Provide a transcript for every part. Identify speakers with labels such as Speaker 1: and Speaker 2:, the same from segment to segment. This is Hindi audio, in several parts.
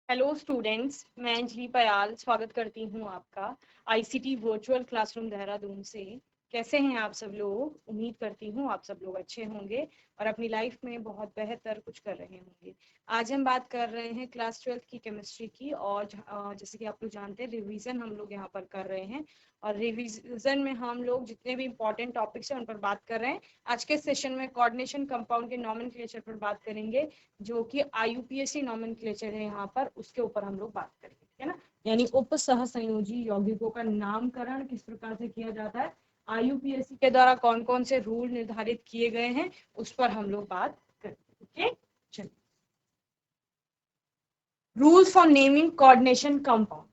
Speaker 1: हेलो स्टूडेंट्स, मैं अंजलि पयाल स्वागत करती हूँ आपका आईसीटी वर्चुअल क्लासरूम देहरादून से। कैसे हैं आप सब लोग? उम्मीद करती हूँ आप सब लोग अच्छे होंगे और अपनी लाइफ में बहुत बेहतर कुछ कर रहे होंगे। आज हम बात कर रहे हैं क्लास 12th की केमिस्ट्री की और जैसे कि आप लोग जानते हैं रिवीजन हम लोग यहाँ पर कर रहे हैं और रिवीजन में हम लोग जितने भी इंपॉर्टेंट टॉपिक्स हैं उन पर बात कर रहे हैं। आज के सेशन में कोऑर्डिनेशन कंपाउंड के नॉमेनक्लेचर पर बात करेंगे, जो कि आईयूपीएसी नॉमेनक्लेचर है यहाँ पर, उसके ऊपर हम लोग बात करेंगे, ठीक है ना। यानी उप सह संयोजी यौगिकों का नामकरण किस प्रकार से किया जाता है, आईयूपीएसी के द्वारा कौन कौन से रूल निर्धारित किए गए हैं, उस पर हम लोग बात करेंगे। ओके, चलिए। Rules for naming coordination compound,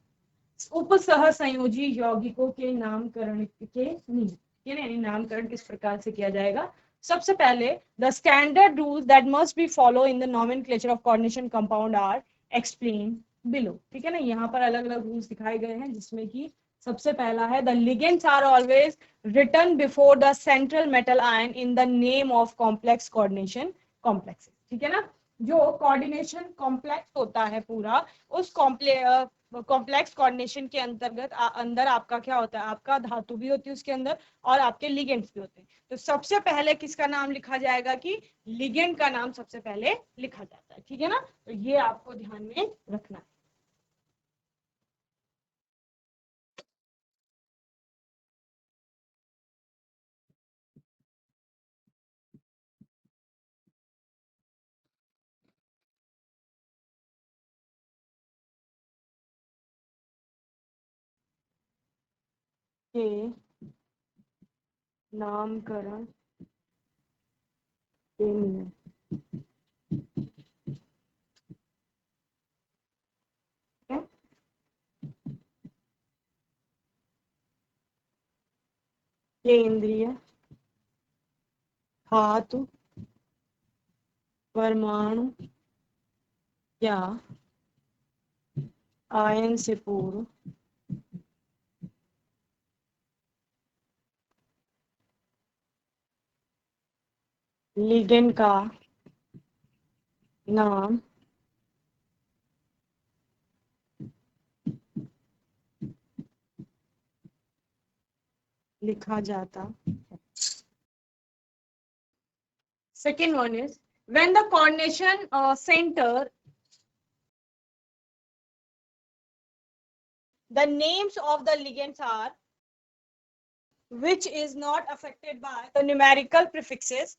Speaker 1: उप सह संयोजी यौगिकों के नामकरण के नियम, ठीक है, यानी नामकरण किस प्रकार से किया जाएगा। सबसे पहले the standard rules that must be follow in the nomenclature of coordination compound are explain below, ठीक है ना। यहाँ पर अलग अलग रूल्स दिखाए गए हैं, जिसमें कि सबसे पहला है the ligands are always written before the central metal ion in the name of complex coordination complexes, ठीक है ना। जो कोऑर्डिनेशन कॉम्प्लेक्स होता है पूरा, उस कॉम्प्लेक्स कोऑर्डिनेशन के अंतर्गत अंदर आपका क्या होता है, आपका धातु भी होती है उसके अंदर और आपके लिगेंड्स भी होते हैं। तो सबसे पहले किसका नाम लिखा जाएगा कि लिगेंड का नाम सबसे पहले लिखा जाता है, ठीक है ना। तो ये आपको ध्यान में रखना है। के नामकरण के नियम, ठीक है? केंद्रीय धातु परमाणु या आयन से पूर्व लिगेंड का नाम लिखा जाता है। Second one is when the coordination center, the names of the ligands are which is not affected by the numerical prefixes.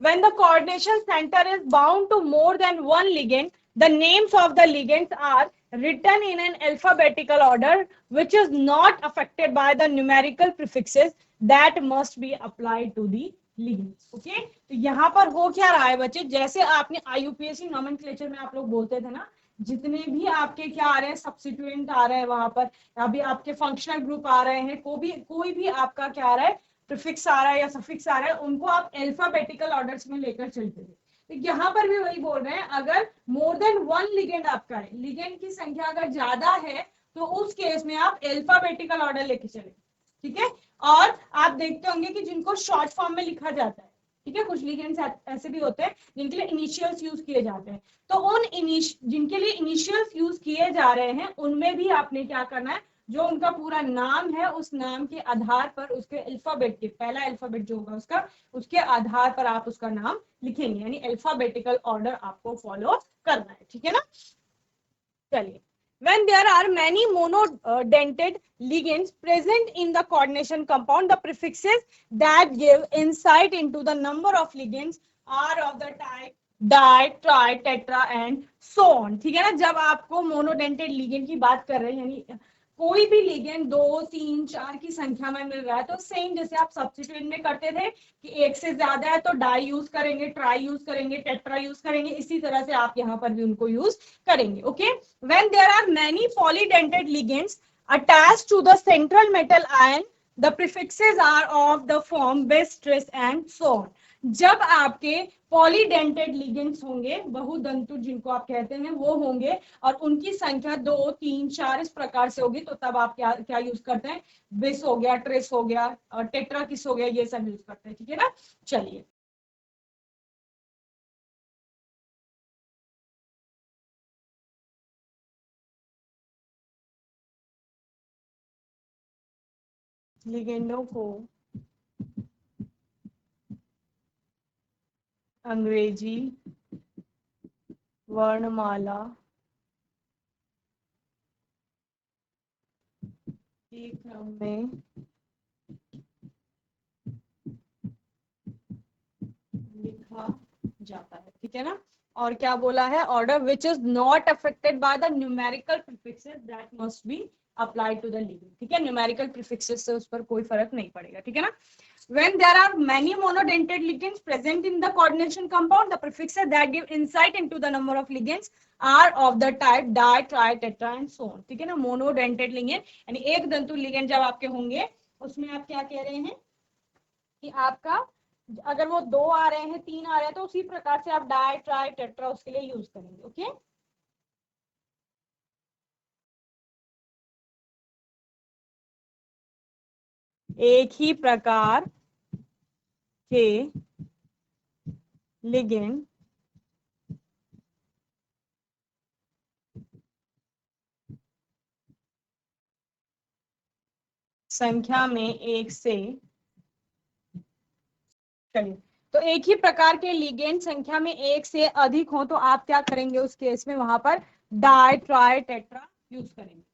Speaker 1: When the coordination center is bound to more than one ligand, the names of the ligands are written in an alphabetical order which is not affected by the numerical prefixes that must be applied to the ligands. Okay? तो यहाँ पर हो क्या रहा है बच्चे, जैसे आपने आईयूपीएसी नॉमेनक्लेचर में आप लोग बोलते थे ना, जितने भी आपके क्या आ रहे हैं, सब्स्टिट्यूएंट आ रहे हैं वहां पर, अभी आपके फंक्शनल ग्रुप आ रहे हैं, कोई भी आपका क्या आ रहा है, प्रीफिक्स आ रहा है या सफिक्स आ रहा है, उनको आप अल्फाबेटिकल ऑर्डर्स में लेकर चलते थे। तो यहाँ पर भी वही बोल रहे हैं, अगर मोर देन वन लिगेंड आपका है, लिगेंड की संख्या अगर ज्यादा है, तो उस केस में आप अल्फाबेटिकल ऑर्डर लेके चले, ठीक है। और आप देखते होंगे कि जिनको शॉर्ट फॉर्म में लिखा जाता है, ठीक है, कुछ लिगेंड्स ऐसे भी होते हैं जिनके लिए इनिशियल्स यूज किए जाते हैं, तो जिनके लिए इनिशियल्स यूज किए जा रहे हैं उनमें भी आपने क्या करना है, जो उनका पूरा नाम है उस नाम के आधार पर उसके अल्फाबेट के पहला अल्फाबेट जो होगा उसका, उसके आधार पर आप उसका नाम लिखेंगे, यानी अल्फाबेटिकल ऑर्डर आपको फॉलो करना है, ठीक है ना। चलिए, when there are many monodentate ligands present in the coordination compound, the prefixes that give insight into the number of ligands are of the type di, tri, tetra and so on, ठीक है ना। जब आपको मोनोडेंटेड लिगेंड की बात कर रहे हैं, यानी कोई भी लिगेंड 2, 3, 4 की संख्या में मिल रहा है, तो सेम जैसे आप सब्स्टिट्यूएंट में करते थे कि एक से ज्यादा है तो डाई यूज करेंगे, ट्राई यूज करेंगे, टेट्रा यूज करेंगे, इसी तरह से आप यहाँ पर भी उनको यूज करेंगे। Okay, when there are many polydentate ligands attached to the central metal ion, the prefixes are of the form base, trace and so on. जब आपके पॉलीडेंटेड लिगेंड्स होंगे, बहुदंतु जिनको आप कहते हैं, वो होंगे और उनकी संख्या 2, 3, 4 इस प्रकार से होगी, तो तब आप क्या क्या यूज करते हैं, बेस हो गया, ट्रेस हो गया, टेट्रा किस हो गया, ये सब यूज करते हैं, ठीक है ना। चलिए, लिगेंडों को अंग्रेजी वर्णमाला के क्रम में लिखा जाता है, ठीक है ना। और क्या बोला है, order which is not affected by the numerical prefixes that must be applied to the ligand, ठीक है। न्यूमेरिकल प्रीफिक्सेस से उस पर कोई फर्क नहीं पड़ेगा, ठीक है ना। When there are many monodentate ligands present in the coordination compound, the prefixes that give insight into the number of ligands are of the type di, tri, tetra and so on, ठीक है ना। मोनोडेंटेड लिगेंड यानी एक दंतु लिगेंड जब आपके होंगे उसमें आप क्या कह रहे हैं कि आपका अगर वो 2 आ रहे हैं 3 आ रहे हैं तो उसी प्रकार से आप डाई ट्राई टेट्रा उसके लिए यूज करेंगे, ओके। एक ही प्रकार के लिगेंड संख्या में एक से, चलिए, तो एक ही प्रकार के लिगेंड संख्या में एक से अधिक हो तो आप क्या करेंगे उस केस में, वहां पर डाई ट्राई टेट्रा यूज करेंगे।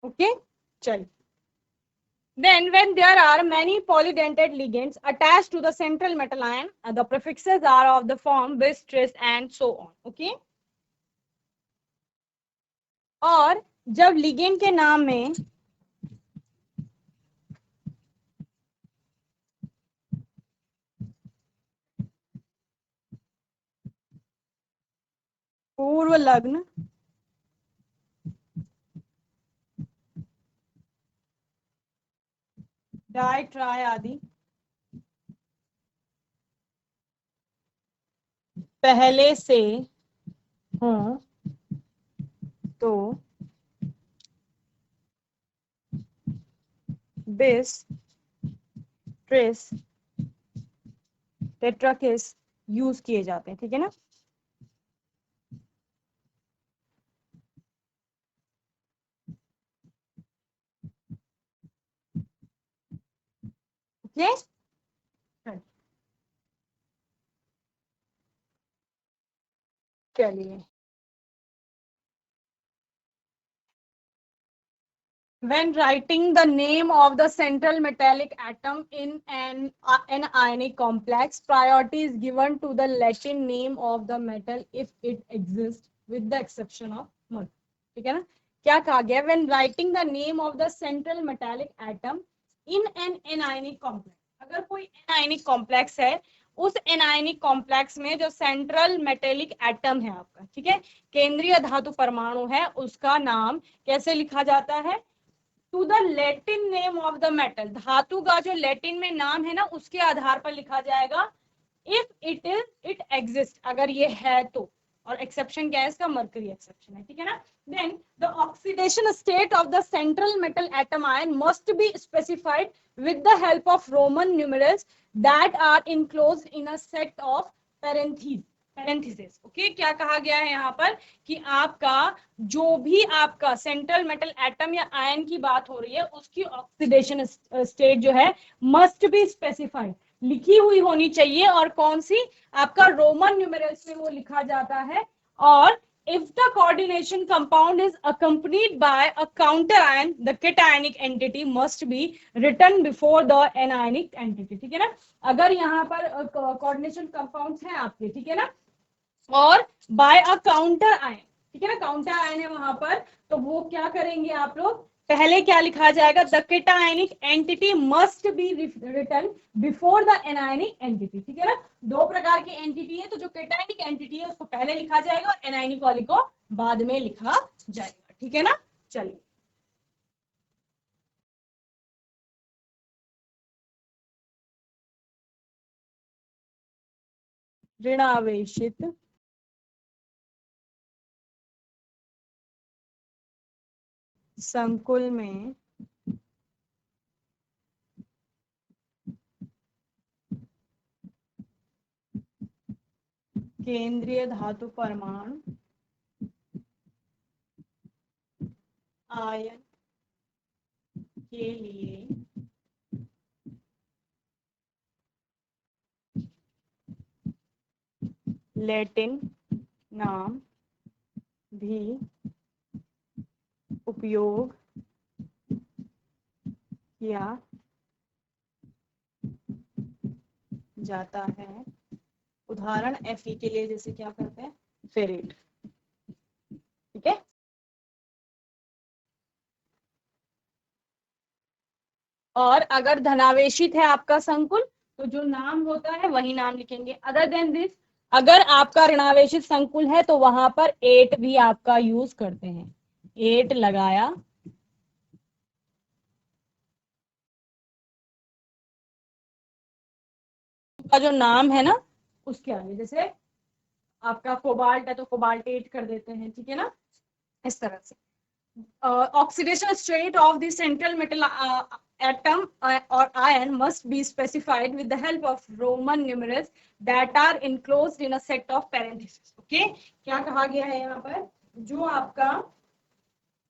Speaker 1: ओके, चलिए। Then when there are many polydentate ligands attached to the central metal ion, the prefixes are of the form bis, tris and so on, okay। और जब लिगेंड के नाम में पूर्व लग्न, डाई ट्राई आदि पहले से हो तो बिस, ट्रिस, टेट्राकिस यूज किए जाते हैं, ठीक है ना। ओके, चलिए। When writing the name of the central metallic atom in an ionic complex, priority is given to the Latin name of the metal if it exists, with the exception of mercury, ठीक है ना। क्या कहा गया, when writing the name of the central metallic atom in an anionic complex, अगर कोई anionic complex है, उस एनायनिक कॉम्प्लेक्स में जो सेंट्रल मेटेलिक एटम है आपका, ठीक है, केंद्रीय धातु परमाणु है, उसका नाम कैसे लिखा जाता है, to the Latin name of the metal, धातु का जो लैटिन में नाम है ना उसके आधार पर लिखा जाएगा। इफ इट एग्जिस्ट, अगर ये है तो, और एक्सेप्शन क्या है इसका, मर्करी एक्सेप्शन है, ठीक है ना। Then the oxidation state of the central metal atom ion must be specified with the help of Roman numerals that are enclosed in a set of parenthesis, okay. क्या कहा गया है यहाँ पर कि आपका जो भी आपका सेंट्रल मेटल एटम या आयन की बात हो रही है उसकी ऑक्सीडेशन स्टेट जो है मस्ट बी स्पेसिफाइड, लिखी हुई होनी चाहिए, और कौन सी, आपका रोमन न्यूमेरल्स में वो लिखा जाता है। और if the coordination compound is accompanied by a counter ion, the cationic entity must be written before the anionic entity, ठीक है ना। अगर यहाँ पर coordination compounds हैं आपके, ठीक है ना, और बाय अ काउंटर आयन, ठीक है ना, काउंटर आयन है वहां पर, तो वो क्या करेंगे आप लोग, पहले क्या लिखा जाएगा, the cationic entity must be written before the anionic entity. ठीक है ना, दो प्रकार की एंटिटी है, तो जो केटायनिक एंटिटी है उसको पहले लिखा जाएगा और एनायनिक वाली को बाद में लिखा जाएगा। ठीक है ना, चलिए ऋणावेशित संकुल में केंद्रीय धातु परमाणु आयन के लिए लैटिन नाम भी उपयोग किया जाता है। उदाहरण Fe के लिए जैसे क्या करते हैं, फेरेट। ठीक है, और अगर धनावेशित है आपका संकुल तो जो नाम होता है वही नाम लिखेंगे। अदर देन दिस, अगर आपका ऋणावेशित संकुल है तो वहां पर एट भी आपका यूज करते हैं, एट लगाया का जो नाम है ना उसके आगे, जैसे आपका कोबाल्ट है तो कोबाल्ट एट कर देते हैं। ठीक है ना, इस तरह से। Oxidation state of the central metal atom or ion must be specified with the help of Roman numerals that are enclosed in a set of parentheses. Okay, क्या कहा गया है यहाँ पर, जो आपका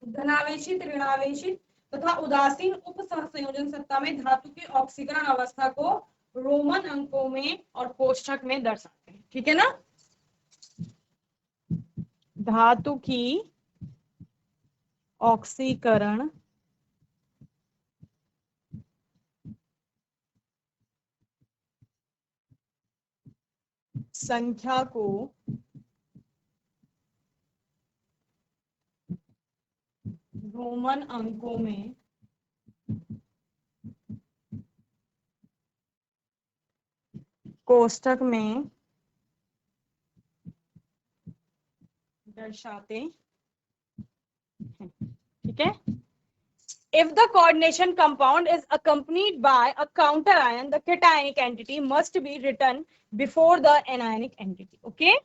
Speaker 1: धनावेशित, ऋणावेशित तथा उदासीन उप संयोजन सत्ता में धातु की ऑक्सीकरण अवस्था को रोमन अंकों में और कोष्ठक में दर्शाते हैं। ठीक है ना, धातु की ऑक्सीकरण संख्या को रोमन अंकों में कोष्ठक में दर्शाते हैं। ठीक है, if the coordination compound is accompanied by a counter ion, the cationic entity must be written before the anionic entity. Okay,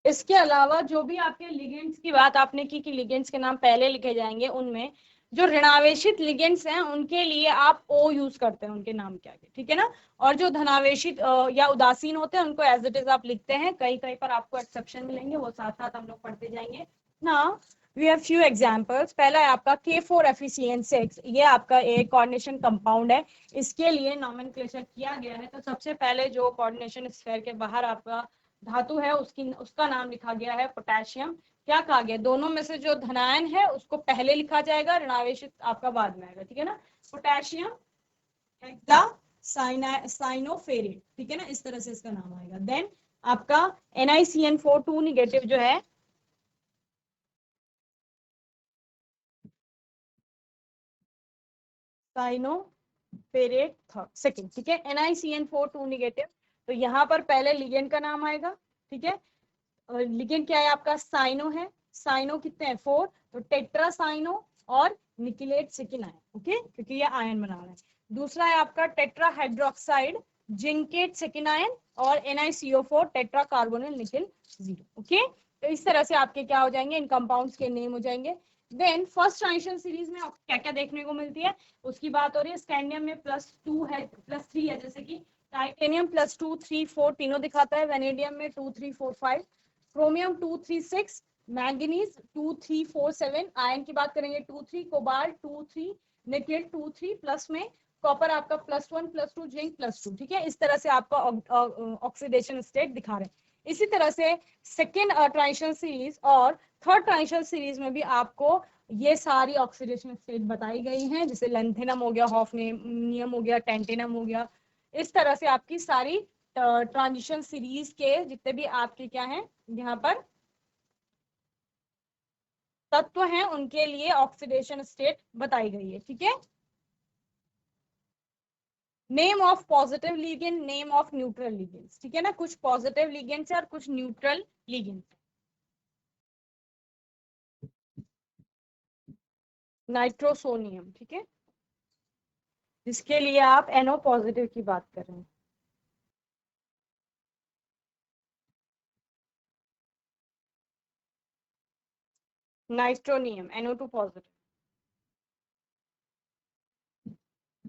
Speaker 1: इसके अलावा जो भी आपके लिगेंड्स की बात आपने की कि लिगेंड्स के नाम पहले लिखे जाएंगे, उनमें जो ऋणावेशित लिगेंड्स हैं उनके लिए आप ओ यूज करते हैं उनके नाम के आगे। ठीक है ना, और जो धनावेशित या उदासीन होते हैं उनको एज इट इज आप लिखते हैं। कहीं कहीं पर आपको एक्सेप्शन मिलेंगे, वो साथ साथ हम लोग पढ़ते जाएंगे ना। We have few examples. पहला है आपका K4FeCN6, ये आपका एक कोऑर्डिनेशन कंपाउंड है, इसके लिए नॉमेनक्लेचर किया गया है। तो सबसे पहले जो कोऑर्डिनेशन स्फीयर के बाहर आपका धातु है उसका नाम लिखा गया है पोटेशियम। क्या कहा गया, दोनों में से जो धनायन है उसको पहले लिखा जाएगा, ऋणावेशित आपका बाद में आएगा। ठीक है ना, पोटेशियम हेक्सा साइनोफेरेट। ठीक है ना, इस तरह से इसका नाम आएगा। देन आपका NiCN4 2 निगेटिव जो है साइनोफेरेट सेकंड। ठीक है, NiCN4 2 निगेटिव, तो यहाँ पर पहले लिगेंड का नाम आएगा। ठीक है, लिगेंड क्या है आपका, साइनो है, साइनो कितने हैं 4, तो टेट्रा साइनो और निकिलेट सेकेंड आयन, ओके, क्योंकि ये आयन बना रहा है। दूसरा है आपका tetra hydroxide zincate second ion और NiCO4 tetra carbonyl nickel 0, okay. तो इस तरह से आपके क्या हो जाएंगे, इन कंपाउंड्स के नेम हो जाएंगे। देन फर्स्ट ट्रांजिशन सीरीज में क्या क्या देखने को मिलती है उसकी बात हो रही है। स्कैंडियम में +2 है, +3 है, जैसे कि टाइटेनियम +2, 3, 4 तीनों दिखाता है। वेनेडियम में 2, 3, 4, 5, क्रोमियम 2, 3, 6, मैंगनीज 2, 3, 4, 7, आयन की बात करेंगे 2, 3, कोबाल्ट 2, 3, निकेल 2, 3, प्लस में कॉपर आपका +1, +2, जिंक +2, ठीक है। इस तरह से आपका ऑक्सीडेशन स्टेट दिखा रहे हैं। इसी तरह से सेकेंड ट्रांजिशन सीरीज और थर्ड ट्रांजिशन सीरीज में भी आपको ये सारी ऑक्सीडेशन स्टेट बताई गई हैं, जैसे लेंथेनम हो गया, हॉफनियम हो गया, टेंटेनम हो गया। इस तरह से आपकी सारी ट्रांजिशन सीरीज के जितने भी आपके क्या हैं यहाँ पर तत्व हैं उनके लिए ऑक्सीडेशन स्टेट बताई गई है, ठीक है। Name of positive ligand, name of neutral ligands, ठीक है ना, कुछ पॉजिटिव लिगेंड्स और कुछ न्यूट्रल लिगेंड्स। नाइट्रोसोनियम, ठीक है, जिसके लिए आप NO पॉजिटिव की बात कर रहे हैं। Nitronium NO2 positive.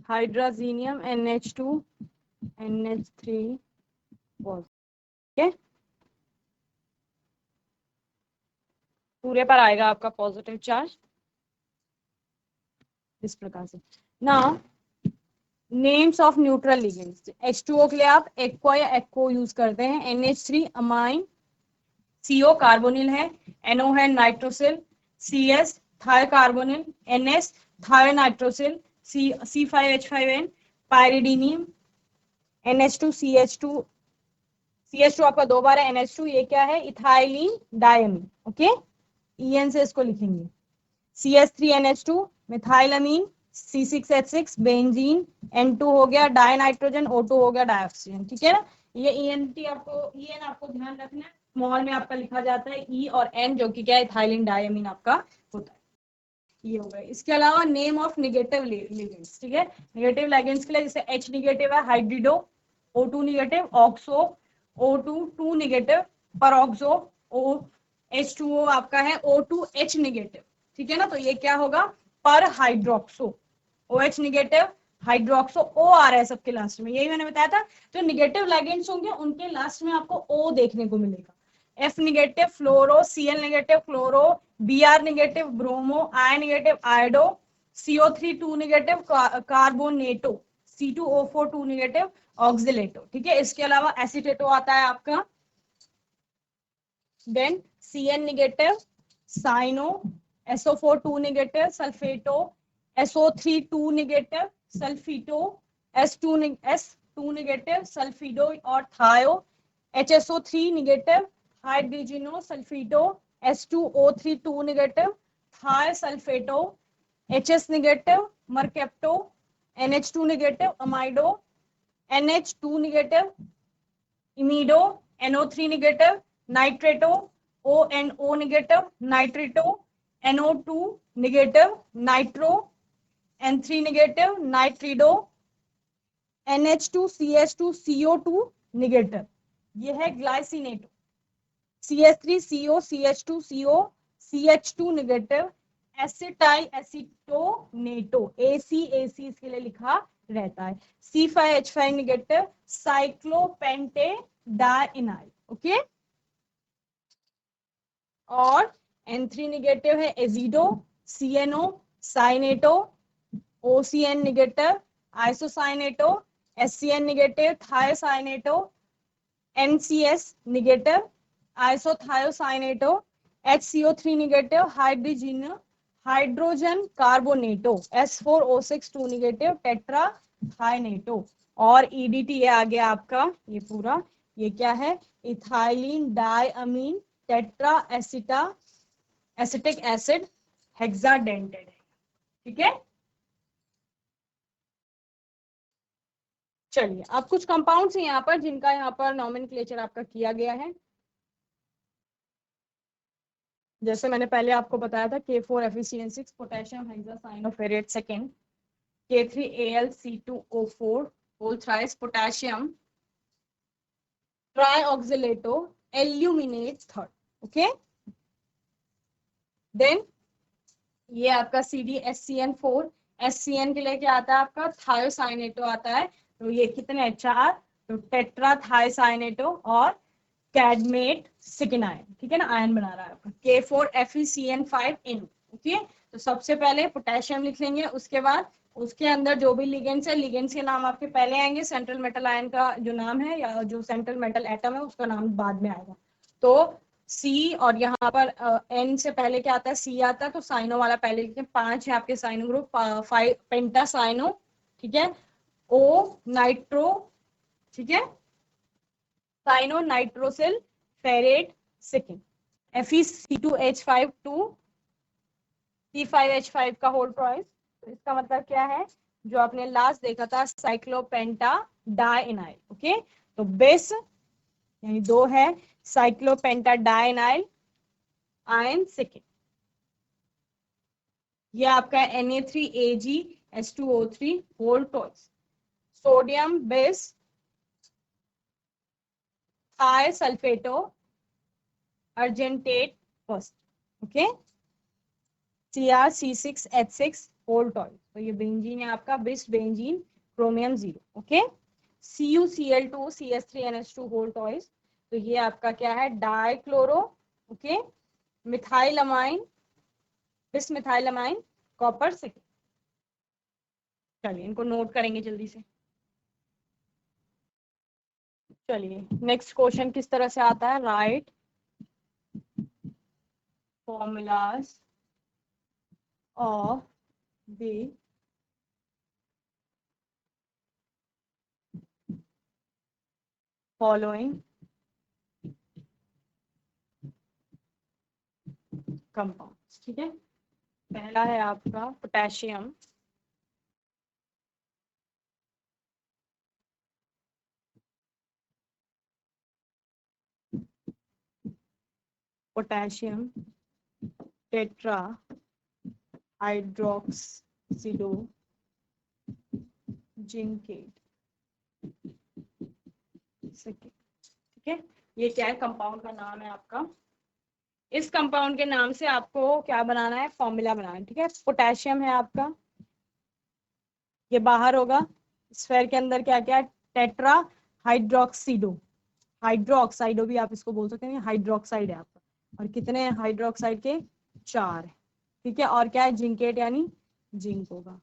Speaker 1: हाइड्राजीनियम NH2 NH3 positive, ठीक है, पूरे पर आएगा आपका पॉजिटिव चार्ज इस प्रकार से ना। Names of neutral ligands, H2O के लिए आप एक्वा या एक्को यूज करते हैं। NH3 अमाइन, CO कार्बोनिल है, NO है नाइट्रोसिल, CS थाय कार्बोनिल, NS थाय नाइट्रोसिल, C5H5N पायरिडीनियम, NH2 CH2 आपका 2 बार है NH2, ये क्या है इथाइलिन डायमीन, ओके, EN से इसको लिखेंगे। CH3NH2 मिथाइलमीन, C6H6 बेंजीन, N2 हो गया डाई नाइट्रोजन, O2 हो गया डाइऑक्सीजन, ठीक है ना। ये EN आपको ध्यान रखना है, स्मॉल में आपका लिखा जाता है E और N, जो कि क्या है इथाइलिन डायमीन आपका होता है। ये हो गया। इसके अलावा नेम ऑफ निगेटिव लिगेंड्स, ठीक है, निगेटिव लिगेंड्स के लिए जैसे H निगेटिव है हाइड्रिडो, O2 negative oxo, O2 2 negative peroxo, H2O आपका है O2H निगेटिव, ठीक है ना। तो ये क्या होगा पर hydroxo, OH negative hydroxo, O आ रहा है सबके लास्ट में, यही मैंने बताया था। जो निगेटिव लिगेंड्स होंगे उनके लास्ट में आपको O देखने को मिलेगा। F negative fluoro, Cl negative chloro, Br negative bromo, I negative iodo, CO3 2 negative carbonato, C2O4 2 negative oxalato, ठीक है। इसके अलावा एसिटेटो आता है आपका, then Cn negative cyano, SO4 2 negative sulphato, SO3 2 negative sulphito, S2 negative sulphido और thio, HSO3 negative हाइड्रोजिनो सल्फीटो, S2O3 2 negative thio sulphato, HS negative mercapto, NH2 negative amido, NH2 negative imido, NO3 negative nitrato, ONO negative nitrato, NO2 negative nitro, N3 negative nitrido, NH2CH2 CO2 negative, ये है glycinato, CH3CO CH2 CO CH2 negative acetyl acetonato, AC इसके लिए लिखा रहता है। C5H5 negative साइक्लोपेंटे डाइनाइल, okay. और N3 निगेटिव है azido, CNO cyanato, OCN negative isocyanato, SCN negative thiocyanato, NCS negative isothiocyanato, HCO3 negative hydrogen carbonato, S4O6 2 negative tetra thionato. और EDT आ गया आपका ये पूरा, ये क्या है ethylene diamine tetra acetic acid hexadentate है, ठीक है। चलिए अब कुछ कंपाउंड्स हैं यहाँ पर जिनका यहाँ पर नॉमेनक्लेचर आपका किया गया है। जैसे मैंने पहले आपको बताया था K4FeCN6 potassium hexacyanoferrate second, K3AlC2O4 whole thrice potassium trioxalato aluminate third. Okay, then ये आपका CdSCN4, SCN के लिए क्या आता है आपका थायोसाइनेटो आता है, तो ये कितने 4, तो टेट्रा थायोसाइनेटो और कैडमेट सेकेंड आयन, ठीक है ना, आयन बना रहा है आपका K4FeCN5N। ओके, तो सबसे पहले पोटेशियम लिख लेंगे, उसके बाद उसके अंदर जो भी लिगेंड्स है, लिगेंड्स के नाम आपके पहले आएंगे, सेंट्रल मेटल आयन का जो नाम है या जो सेंट्रल मेटल एटम है उसका नाम बाद में आएगा। तो सी, और यहाँ पर एन से पहले क्या आता है, सी आता है, तो साइनो वाला पहले लिखते हैं। 5 है आपके साइनो ग्रुप, 5 पेंटा साइनो, ठीक है, ओ नाइट्रो, ठीक है, cyano nitrosyl ferret second, FeC2H5 2 C5H5 का होल ट्वाइस। तो इसका मतलब क्या है, जो आपने लास्ट देखा था साइक्लोपेंटा डाइनाइल। ओके, तो बेस यानी 2 है साइक्लोपेंटा डाइनाइल आयन सेकेंड। ये आपका Na3AgH2O3 whole twice, sodium bis thio sulphato argentate first. Okay, CrC6H6 whole twice, तो ये बेंजीन है आपका, bis benzene chromium 0। Okay, CuCl2 CH3NH2 whole twice, तो ये आपका क्या है डाइक्लोरो, ओके, मिथाइलमाइन बिस मिथाइलमाइन कॉपर 6। चलिए इनको नोट करेंगे जल्दी से। चलिए नेक्स्ट क्वेश्चन किस तरह से आता है, write formulas of the following compounds. ठीक है, पहला है आपका potassium, potassium tetra hydroxido zincate second. ठीक है, ये क्या है, कंपाउंड का नाम है आपका। इस कंपाउंड के नाम से आपको क्या बनाना है, फॉर्मूला बनाना है। ठीक है, पोटेशियम है आपका, ये बाहर होगा, स्फेयर के अंदर क्या क्या, टेट्रा हाइड्रोक्सिडो, हाइड्रोक्साइडो भी आप इसको बोल सकते हैं, हाइड्रोक्साइड है आपका, और कितने हैं हाइड्रोक्साइड के 4 है। ठीक है, और क्या है जिंकेट यानी जिंक होगा,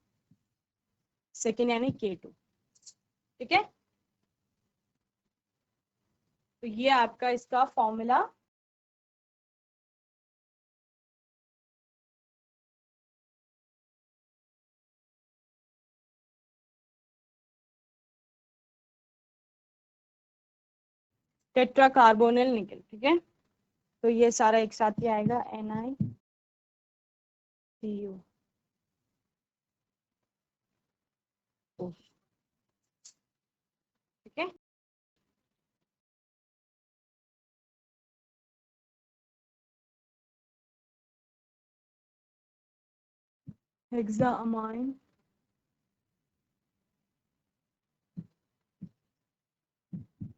Speaker 1: सेकेंड यानी K2। ठीक है, तो ये आपका इसका फॉर्मूला टेट्रा कार्बोनिल निकल। ठीक है, तो ये सारा एक साथ ही आएगा NiCu। ठीक है, हेक्सामाइन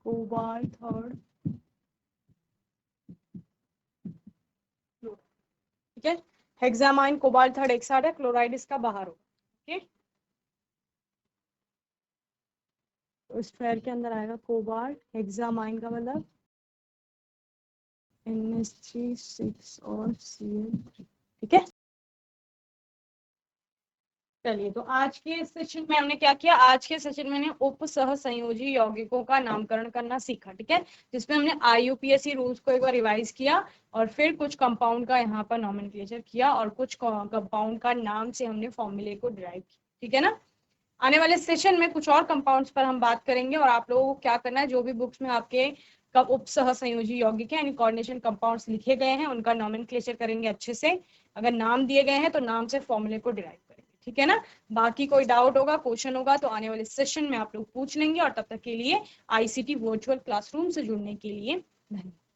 Speaker 1: कोबाल्ट थर्ड, ठीक है, हेक्सामाइन कोबाल्ट थर्ड एक साथ है, क्लोराइड इसका बाहर होगा। ठीक, तो स्फेयर के अंदर आएगा कोबाल्ट, हेक्सामाइन का मतलब NH3 6 और Cl3। ठीक है, चलिए तो आज के सेशन में हमने क्या किया, आज के सेशन में उप सह संयोजी यौगिकों का नामकरण करना सीखा। ठीक है, जिसमें हमने IUPAC रूल्स को एक बार रिवाइज किया, और फिर कुछ कंपाउंड का यहाँ पर नॉमेनक्लेचर किया, और कुछ कंपाउंड का नाम से हमने फॉर्मूले को डिराइव किया। ठीक है ना, आने वाले सेशन में कुछ और कंपाउंड्स पर हम बात करेंगे, और आप लोगों को क्या करना है, जो भी बुक्स में आपके उप सह संयोजी यौगिक है यानी कोऑर्डिनेशन कंपाउंड्स लिखे गए हैं उनका नॉमेनक्लेचर करेंगे अच्छे से, अगर नाम दिए गए हैं तो नाम से फॉर्मूले को डिराइव करेंगे। ठीक है ना, बाकी कोई डाउट होगा, क्वेश्चन होगा तो आने वाले सेशन में आप लोग पूछ लेंगे, और तब तक के लिए ICT वर्चुअल क्लासरूम से जुड़ने के लिए धन्यवाद।